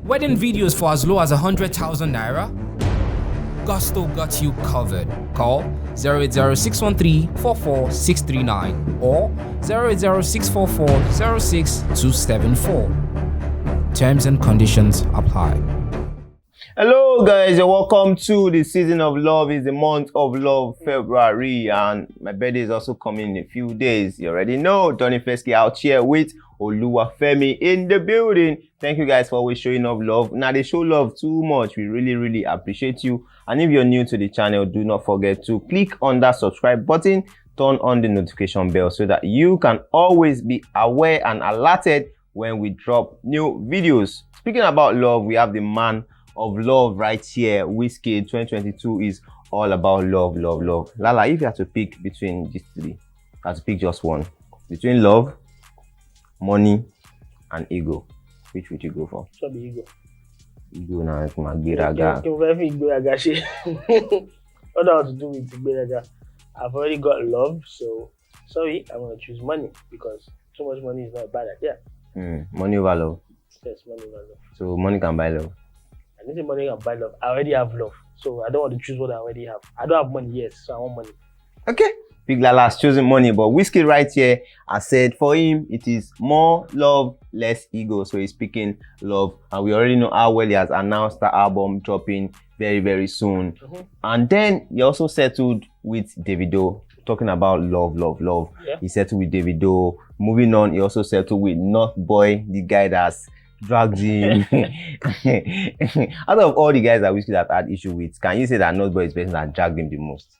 Wedding videos for as low as 100,000 naira? Gusto got you covered. Call 080-613-44639 or 080-644-06274. Terms and conditions apply. Hello guys, and welcome to the season of love. It's the month of love, February, and my birthday is also coming in a few days. You already know, Donny Fesky out here with Oluwafemi in the building. Thank you guys for always showing up love. Now they show love too much. We really appreciate you. And if you're new to the channel, do not forget to click on that subscribe button, turn on the notification bell so that you can always be aware and alerted when we drop new videos. Speaking about love, we have the man of love right here. WIZKID 2022 is all about love. Lala, if you have to pick between these three, you have to pick just one. Between love, money, and ego, which would you go for? Should be ego. Ego na magberaga. What do I want to do with Gberaga? I've already got love, so sorry, I'm gonna choose money because too much money is not a bad idea. Money over love. Yes, money over love. So money can buy love. I need money can buy love. I already have love, so I don't want to choose what I already have. I don't have money yet, so I want money. Okay. Big Lala has chosen money, but WIZKID right here has said for him it is more love, less ego. So he's picking love, and we already know how well he has announced the album dropping very soon. And then he also settled with Davido, talking about love. Yeah. He settled with Davido. Moving on, he also settled with North Boy, the guy that's dragged him. Out of all the guys that WIZKID have had issue with, can you say that North Boy is the person that dragged him the most?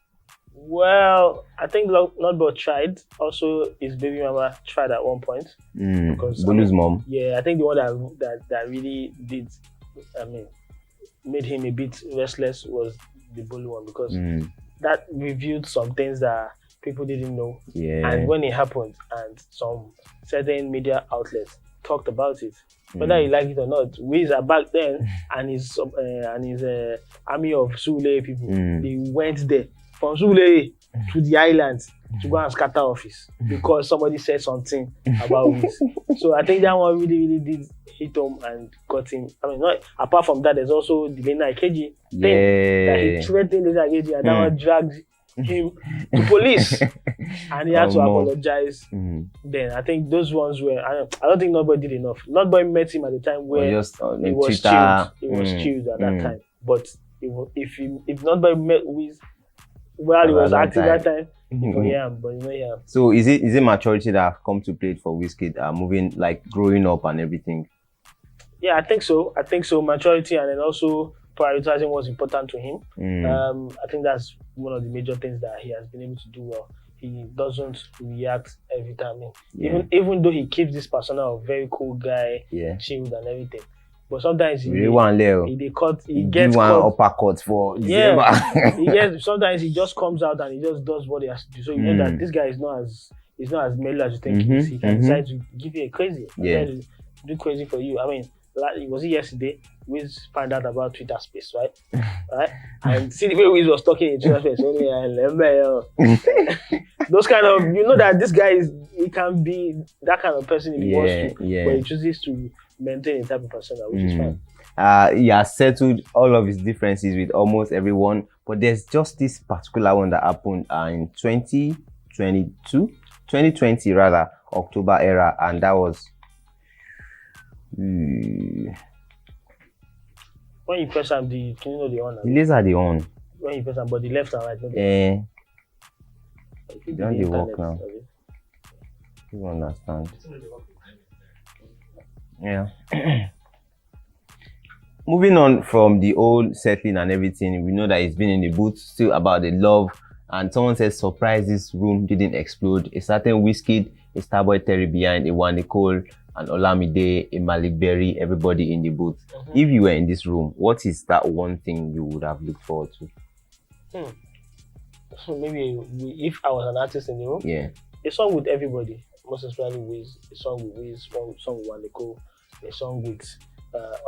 Well, I think Not Boy tried. Also, his baby mama tried at one point. Because Bolu's mom. Yeah, I think the one that really did, made him a bit restless was the Bolu one, because that revealed some things that people didn't know. Yeah. And when it happened, and some certain media outlets talked about it, whether you like it or not, Wiz are back then, and his army of Sule people, they went there from Sule to the islands to go and scatter office because somebody said something about Wiz. So I think that one really did hit him and got him. I mean, not apart from that, there's also the Lena Ikeji thing that he threatened Lena Ikeji, and that one dragged him to police, and he had to apologize. Then I think those ones were. I don't think Notboy did enough. Notboy met him at the time where he was chilled. He was chilled at that time. But if Notboy met Wiz while he was acting that time, but yeah. So is it maturity that have come to play for WIZKID, moving, like growing up and everything? Yeah, I think so. Maturity, and then also prioritizing what's important to him. I think that's one of the major things that he has been able to do well. He doesn't react every time. Even though he keeps this persona of very cool guy, chilled and everything, but sometimes he gets one uppercut for sometimes he just comes out and he just does what he has to do. So you know that this guy is not as mellow as you think he is. He can decide to give you a crazy, do crazy for you. I mean, was it yesterday? Wiz found out about Twitter Space, right? And see the way Wiz was talking in Twitter Space. Those kind of, you know that this guy he can be that kind of person if he wants to, but he chooses to maintain a type of persona, which is fine. He has settled all of his differences with almost everyone, but there's just this particular one that happened in 2020 rather, October era, and that was when you press on the on. The laser the on. When you press on, but the left and right. Don't they work now? You understand? Yeah. Moving on from the old settling and everything, we know that it's been in the booth still about the love, and someone says surprise this room didn't explode. A certain WIZKID, a Starboy Terry behind, a One Nicole, and Olamide, a Malik Berry, everybody in the booth. If you were in this room, what is that one thing you would have looked forward to? So maybe if I was an artist in the room, a song with everybody, most especially Wiz, a song with Wiz, a song with One Nicole, a song with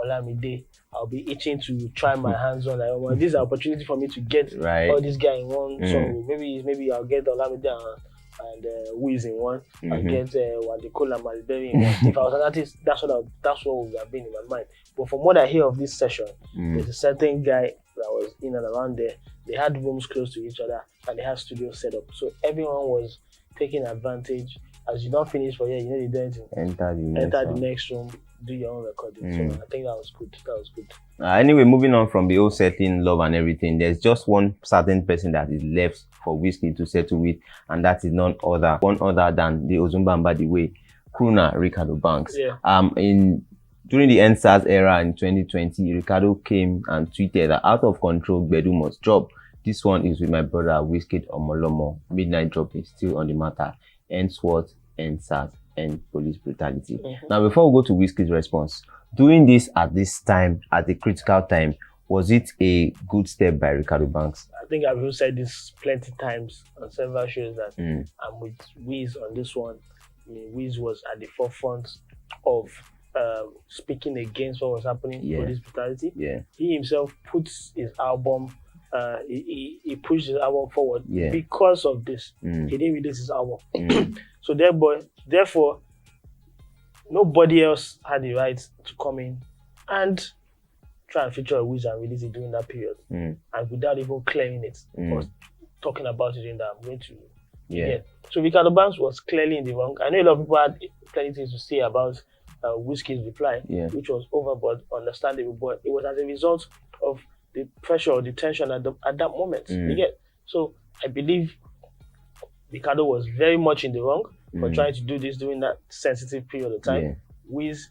Olamide. I'll be itching to try my hands on. Like, well, this is an opportunity for me to get all this guy in one song. Maybe I'll get Olamide and and Wiz in one, and get Wadikola Maliberi in one. If I was an artist, that's what would have been in my mind. But from what I hear of this session, there's a certain guy that was in and around there. They had rooms close to each other and they had studios set up. So everyone was taking advantage. As you don't finish for here, you know you don't enter the next room, do your own recording. So I think that was good. Anyway, moving on from the whole settling, love and everything, there's just one certain person that is left for WIZKID to settle with, and that is none other than the Ozone Bomb, by the way, crooner Reekado Banks. Yeah. During the NSAS era in 2020, Reekado came and tweeted that out of control, Bedu must drop. This one is with my brother WIZKID Omolomo. Midnight drop is still on the matter. Henceforth, NSAS and police brutality. Now, before we go to WIZKID's response, doing this at this time, at a critical time, was it a good step by Reekado Banks? I think I've said this plenty times on several shows that I'm with Wiz on this one. I mean, Wiz was at the forefront of speaking against what was happening, police brutality. He himself puts his album, he pushed his album forward because of this. He didn't release his album. So therefore, nobody else had the right to come in and try and feature a Wiz and release it during that period. And without even clearing it or talking about it in that, I'm going to So Reekado Banks was clearly in the wrong. I know a lot of people had plenty things to say about WIZKID's reply, which was overboard, understandable, but it was as a result of the pressure or the tension at that moment. So I believe Reekado was very much in the wrong for trying to do this during that sensitive period of time. Wiz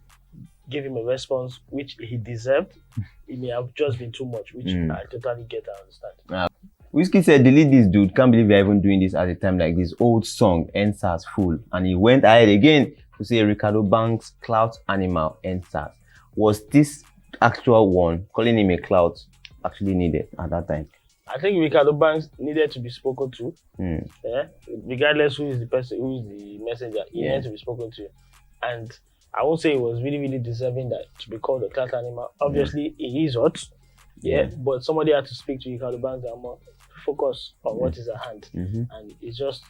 gave him a response which he deserved. It may have just been too much, which I totally get and understand. WIZKID said, delete this, dude. Can't believe you're even doing this at a time like this. Old song, NSAS full. And he went ahead again to say Reekado Banks, clout animal, NSAS. Was this actual one, calling him a clout, actually needed at that time? I think Reekado Banks needed to be spoken to. Regardless who is the person, who is the messenger, he needed to be spoken to. And I won't say it was really, really deserving that to be called a clout animal. Obviously, he is hot. But somebody had to speak to Reekado Banks and more focus on what is at hand. And it's just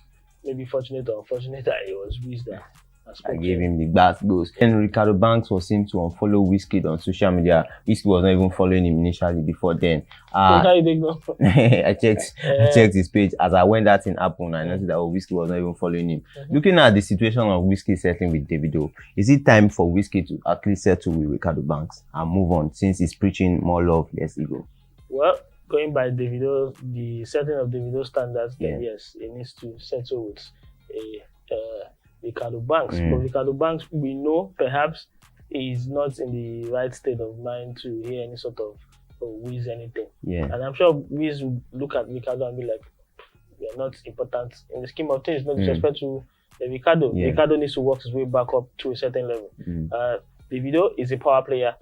maybe fortunate or unfortunate that it was Wiz that I gave him the bass goes. And Reekado Banks was seen to unfollow WIZKID on social media. WIZKID was not even following him initially before then. I checked his page. As I went that in happened, I noticed that WIZKID was not even following him. Looking at the situation of WIZKID settling with Davido, is it time for WIZKID to at least settle with Reekado Banks and move on, since he's preaching more love, less ego? Well, going by Davido, the setting of Davido standards, then yes, it needs to settle with Reekado Banks. But Reekado Banks, we know perhaps is not in the right state of mind to hear any sort of Wiz anything. And I'm sure Wiz will look at Reekado and be like, we are not important in the scheme of things, no disrespect to Reekado. Reekado needs to work his way back up to a certain level. Davido is a power player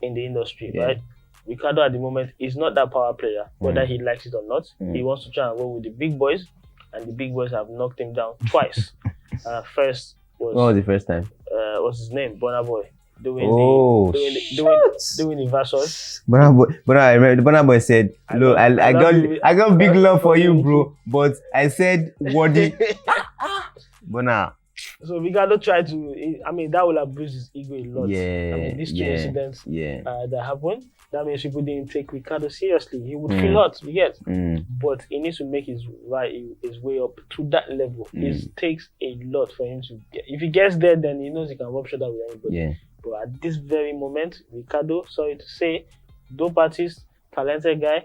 in the industry, right? Reekado at the moment is not that power player, whether he likes it or not. He wants to try and roll with the big boys, and the big boys have knocked him down twice. First was, what was the first time? What's his name? Burna Boy. Doing the verses. I remember Burna Boy said, "Look, I got big love for you, bro, but I said wordy." Burna. So Reekado tried to. I mean, that will have bruised his ego a lot. I mean, these two incidents that happened. That means people didn't take Reekado seriously. He would feel hurt, you get. But he needs to make his way up to that level. It takes a lot for him to get. If he gets there, then he knows he can rub shoulder with anybody. But at this very moment, Reekado, sorry to say, dope artist, talented guy,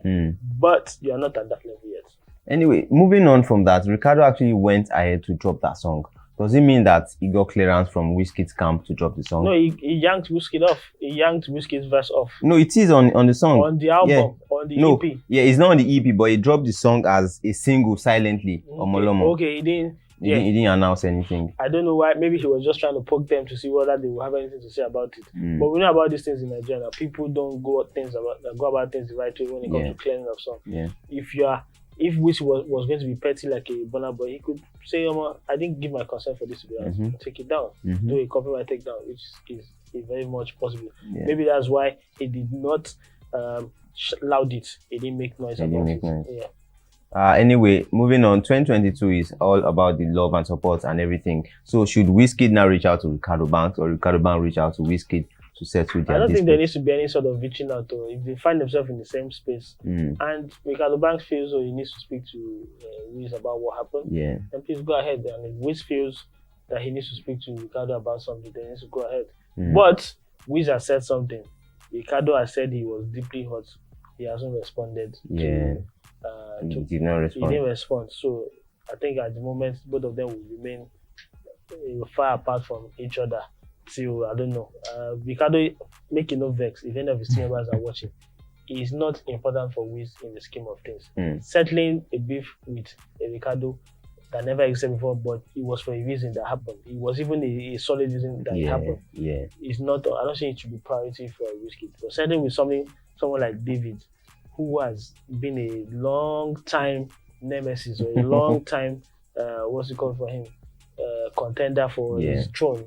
but you are not at that level yet. Anyway, moving on from that, Reekado actually went ahead to drop that song. Does it mean that he got clearance from WIZKID's camp to drop the song? No, he yanked WIZKID off. He yanked WIZKID's verse off. No, it is on the song. On the album, on the EP. Yeah, it's not on the EP, but he dropped the song as a single silently on Molomo. Okay, he didn't announce anything. I don't know why. Maybe he was just trying to poke them to see whether they will have anything to say about it. But we know about these things in Nigeria. People don't go about things the right way when it comes to clearing of song. If Wiz was going to be petty like a Burna Boy, he could say, I didn't give my consent for this to be out. Take it down. Do a copyright takedown, which is very much possible. Maybe that's why he did not loud it. He didn't make noise about it. Anyway, moving on, 2022 is all about the love and support and everything. So should WIZKID now reach out to Reekado Banks, or Reekado Banks reach out to WIZKID to settle their I don't think dispute? there needs to be any sort of reaching out, or if they find themselves in the same space and Reekado Banks feels he needs to speak to Wiz about what happened, then please go ahead. And if Wiz feels that he needs to speak to Reekado about something, then he needs to go ahead. But Wiz has said something. Reekado has said he was deeply hurt. He hasn't responded. He did not respond. He didn't respond. So I think at the moment both of them will remain far apart from each other till, I don't know. Reekado, make no vex if any of his team members are watching. It is not important for Wiz in the scheme of things. Settling a beef with Reekado that never existed before, but it was for a reason that happened. It was even a solid reason that it happened. It's not. I don't think it should be priority for WIZKID. But settling with someone like David, who has been a long time nemesis or a long time what's it called for him, contender for his throne.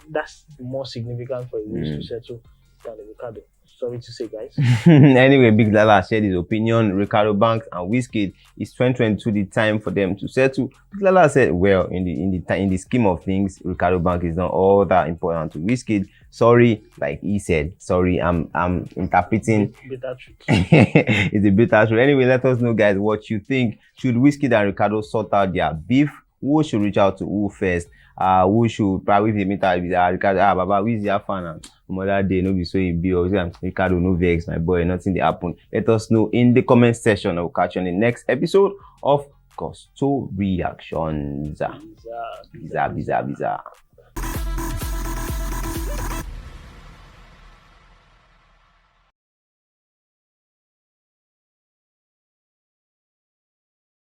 That's more significant for Wiz to settle than Reekado. Sorry to say, guys. Anyway, Big Lala shared his opinion. Reekado Banks and WIZKID, is 2022 the time for them to settle? Big Lala said, well, in the scheme of things, Reekado Banks is not all that important to WIZKID. Sorry, like he said, sorry, I'm interpreting. Bitter truth. It's a bitter truth. Anyway, let us know, guys, what you think. Should WIZKID and Reekado sort out their beef? Who should reach out to who first? Who should probably meet up with Reekado? Baba, who is your fan? Mother day, no be so you be, or Reekado, no vex, my boy, nothing they happen. Let us know in the comment section. I will catch you on the next episode of Gusto Reactions. Bizarre.